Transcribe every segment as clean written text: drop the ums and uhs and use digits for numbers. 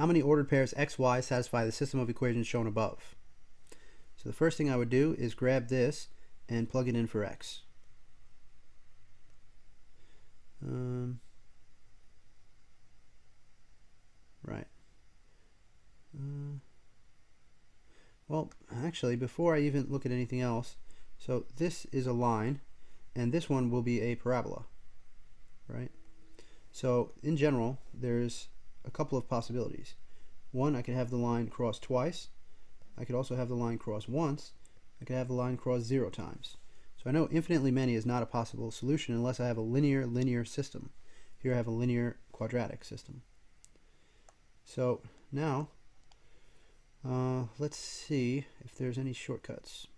How many ordered pairs x, y satisfy the system of equations shown above? So the first thing I would do is grab this and plug it in for x. Right. Well, actually, before I even look at anything else, so this is a line, and this one will be a parabola, right? So in general, there's a couple of possibilities. One, I could have the line cross twice. I could also have the line cross once. I could have the line cross 0 times. So I know infinitely many is not a possible solution unless I have a linear system. Here I have a linear quadratic system. So now, let's see if there's any shortcuts.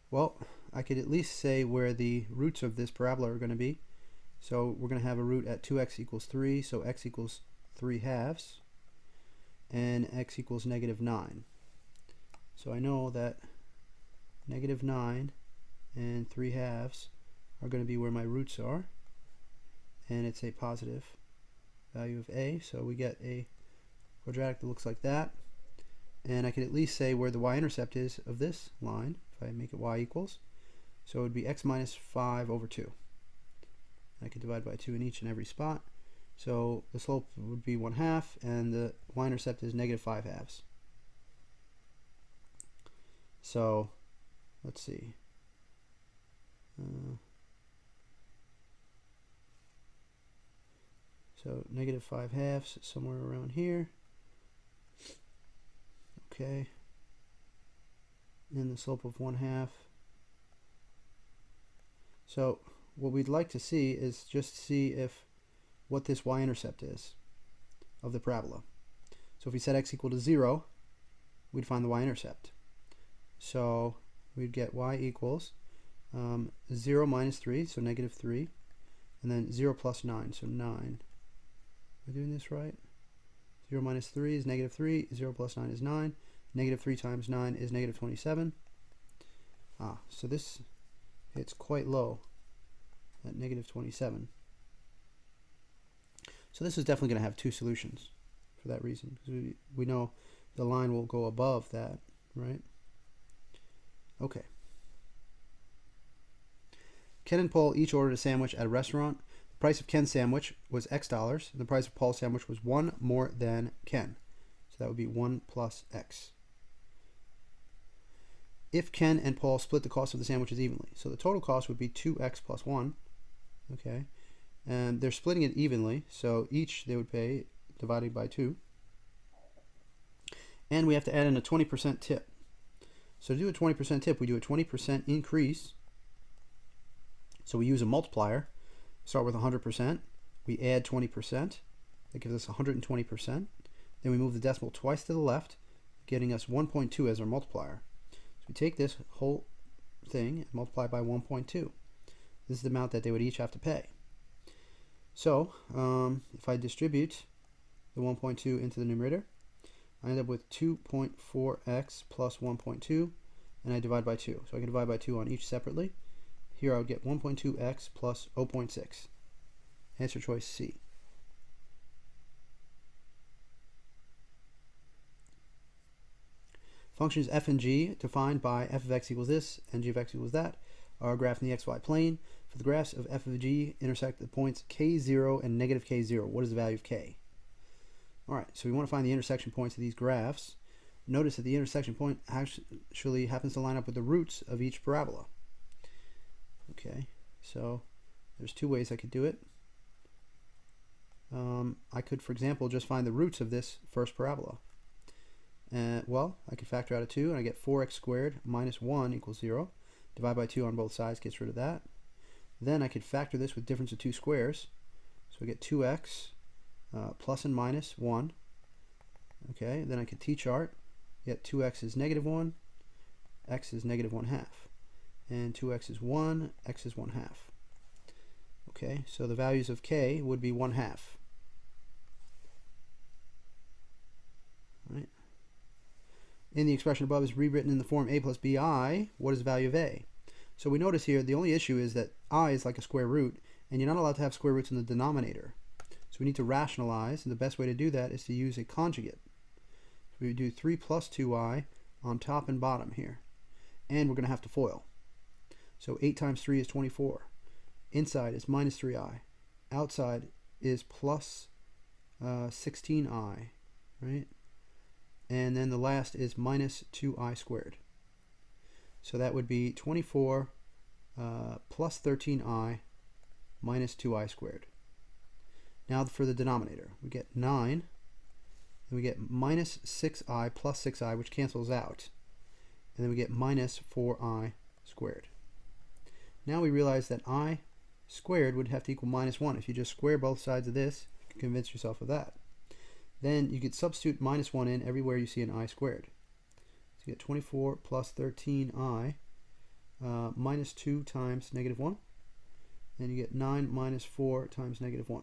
Well, I could at least say where the roots of this parabola are going to be. So we're going to have a root at 2x equals 3, so x equals 3 halves, and x equals -9. So I know that -9 and 3 halves are going to be where my roots are, and it's a positive value of a, so we get a quadratic that looks like that. And I can at least say where the y-intercept is of this line, if I make it y equals. So it would be x minus 5 over 2. I could divide by 2 in each and every spot. So the slope would be 1/2, and the y-intercept is -5 halves. So let's see. So -5 halves, somewhere around here. Okay. And the slope of 1/2. So what we'd like to see is just see if what this y-intercept is of the parabola. So if we set x equal to 0, we'd find the y-intercept. So we'd get y equals 0 minus 3, so -3, and then 0 plus 9, so 9. Am I doing this right? 0 minus 3 is -3, 0 plus 9 is 9, -3 times 9 is -27. So this hits quite low at -27. So this is definitely going to have two solutions for that reason, because we know the line will go above that, right? Okay. Ken and Paul each ordered a sandwich at a restaurant. The price of Ken's sandwich was X dollars, and the price of Paul's sandwich was 1 more than Ken. So that would be 1 plus X. If Ken and Paul split the cost of the sandwiches evenly, so the total cost would be 2x plus 1, okay? And they're splitting it evenly, so each they would pay divided by 2. And we have to add in a 20% tip. So to do a 20% tip, we do a 20% increase. So we use a multiplier. Start with 100%. We add 20%. That gives us 120%. Then we move the decimal twice to the left, getting us 1.2 as our multiplier. So we take this whole thing and multiply by 1.2. This is the amount that they would each have to pay. So if I distribute the 1.2 into the numerator, I end up with 2.4x plus 1.2, and I divide by 2. So I can divide by 2 on each separately. Here I would get 1.2x plus 0.6. Answer choice C. Functions f and g defined by f of x equals this and g of x equals that are graphed in the xy plane. For the graphs of f of g intersect the points k0 and -k0. What is the value of k? Alright, so we want to find the intersection points of these graphs. Notice that the intersection point actually happens to line up with the roots of each parabola. Okay, so there's two ways I could do it. I could, for example, just find the roots of this first parabola. Well, I could factor out a 2, and I get 4x squared minus 1 equals 0. Divide by 2 on both sides gets rid of that. Then I could factor this with difference of two squares. So I get 2x plus and minus 1. Okay, then I could t-chart. Get 2x is -1, x is -1/2. And 2x is 1, x is 1/2. Okay, so the values of k would be 1/2. Right. In the expression above is rewritten in the form a plus bi. What is the value of a? So we notice here the only issue is that I is like a square root, and you're not allowed to have square roots in the denominator. So we need to rationalize, and the best way to do that is to use a conjugate. So we would do 3 plus 2i on top and bottom here. And we're going to have to FOIL. So 8 times 3 is 24. Inside is minus 3i. Outside is plus 16i, right? And then the last is minus 2i squared. So that would be 24 plus 13i minus 2i squared. Now for the denominator, we get 9, and we get minus 6i plus 6i, which cancels out. And then we get minus 4i squared. Now we realize that I squared would have to equal minus 1. If you just square both sides of this, you can convince yourself of that. Then you could substitute minus 1 in everywhere you see an I squared. So you get 24 plus 13i minus 2 times negative 1. And you get 9 minus 4 times negative 1.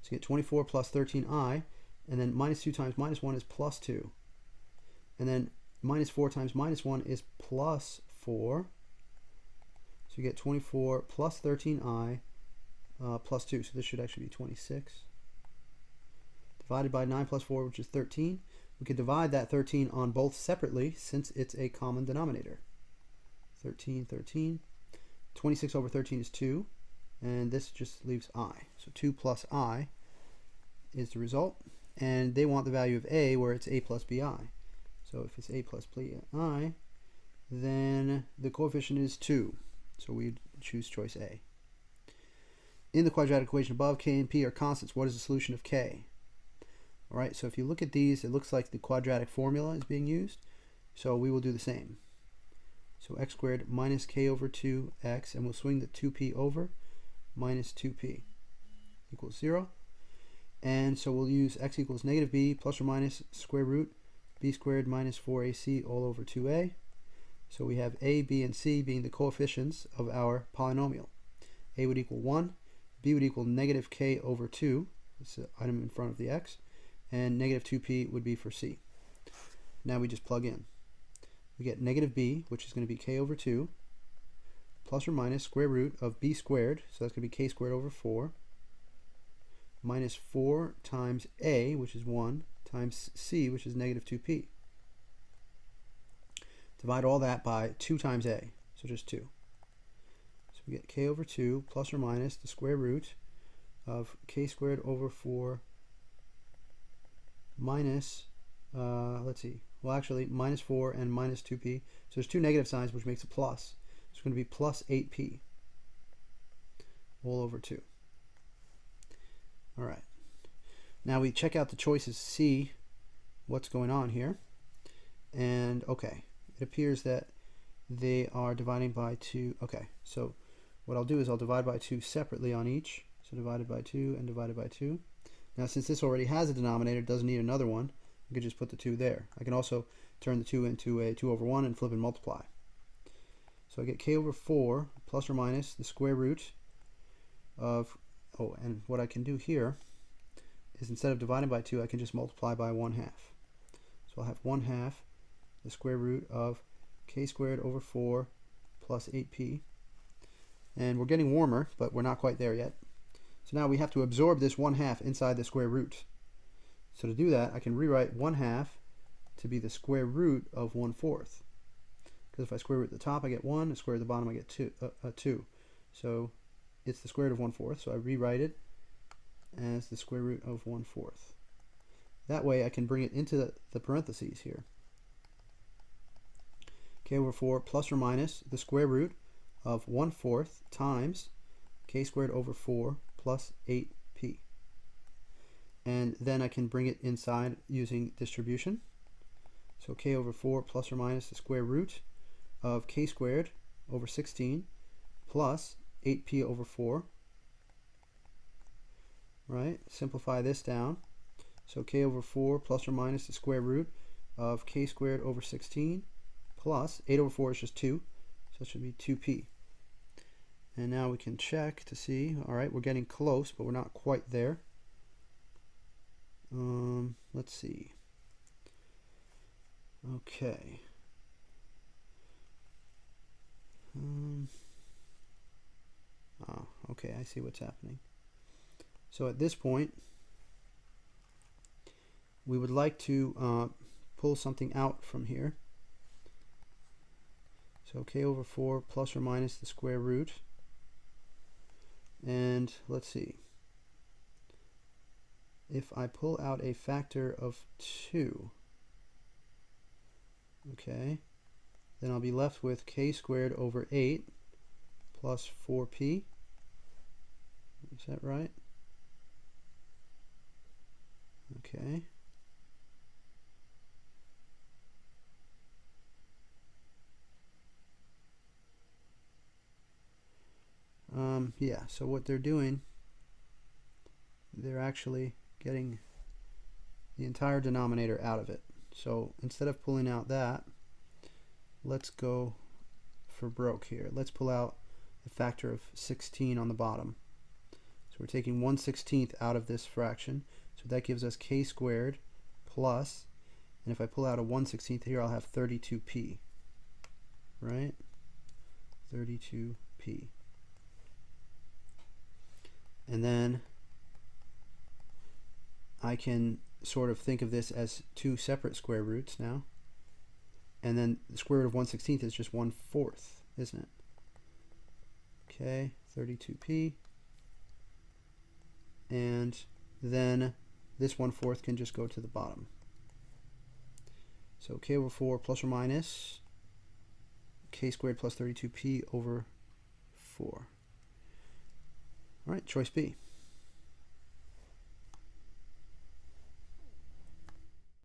So you get 24 plus 13i, and then minus 2 times minus 1 is plus 2. And then minus 4 times minus 1 is plus 4. So you get 24 plus 13i plus 2. So this should actually be 26. Divided by 9 plus 4, which is 13. We could divide that 13 on both separately since it's a common denominator. 13, 13. 26 over 13 is 2. And this just leaves I. So 2 plus I is the result. And they want the value of A where it's A plus BI. So if it's A plus BI, then the coefficient is 2. So we choose choice A. In the quadratic equation above, K and P are constants. What is the solution of K? Alright, so if you look at these, it looks like the quadratic formula is being used. So we will do the same. So x squared minus k over 2x, and we'll swing the 2p over, minus 2p equals 0. And so we'll use x equals negative b plus or minus square root b squared minus 4ac all over 2a. So we have a, b, and c being the coefficients of our polynomial. A would equal 1, b would equal negative k over 2, that's the item in front of the x, and negative 2p would be for c. Now we just plug in. We get negative b, which is going to be k over 2, plus or minus square root of b squared, so that's going to be k squared over 4, minus 4 times a, which is 1, times c, which is negative 2p. Divide all that by 2 times a, so just 2. So we get k over 2 plus or minus the square root of k squared over 4 minus, let's see, well actually minus 4 and minus 2p. So there's two negative signs, which makes a plus. So it's going to be plus 8p all over 2. Alright. Now we check out the choices to see what's going on here. And okay, it appears that they are dividing by 2. Okay, so what I'll do is I'll divide by 2 separately on each. So divided by 2 and divided by 2. Now since this already has a denominator, it doesn't need another one, I could just put the 2 there. I can also turn the 2 into a 2 over 1 and flip and multiply. So I get k over 4 plus or minus the square root of, oh, and what I can do here is instead of dividing by 2, I can just multiply by 1/2. So I'll have 1/2 the square root of k squared over 4 plus 8p. And we're getting warmer, but we're not quite there yet. So now we have to absorb this 1/2 inside the square root. So to do that, I can rewrite 1/2 to be the square root of 1/4. Because if I square root the top, I get 1. I square root the bottom, I get 2. So it's the square root of 1/4. So I rewrite it as the square root of 1/4. That way I can bring it into the parentheses here. K over 4 plus or minus the square root of 1/4 times k squared over 4 plus 8p. And then I can bring it inside using distribution. So k over 4 plus or minus the square root of k squared over 16 plus 8p over 4. Right? Simplify this down. So k over 4 plus or minus the square root of k squared over 16 plus 8 over 4 is just 2. So it should be 2p. And now we can check to see. Alright, we're getting close, but we're not quite there. Let's see. Okay. Okay, I see what's happening. So at this point, we would like to pull something out from here. So k over 4 plus or minus the square root. And let's see. If I pull out a factor of 2, okay, then I'll be left with k squared over 8 plus 4p. Is that right? Okay. Yeah, so what they're doing, they're actually getting the entire denominator out of it. So instead of pulling out that, let's go for broke here. Let's pull out the factor of 16 on the bottom. So we're taking 1/16 out of this fraction. So that gives us k squared plus, and if I pull out a 1/16 here, I'll have 32p, right? 32p. And then I can sort of think of this as two separate square roots now. And then the square root of 1/16 is just 1/4, isn't it? Okay, 32p. And then this 1/4 can just go to the bottom. So k over 4 plus or minus k squared plus 32p over 4. All right, choice B.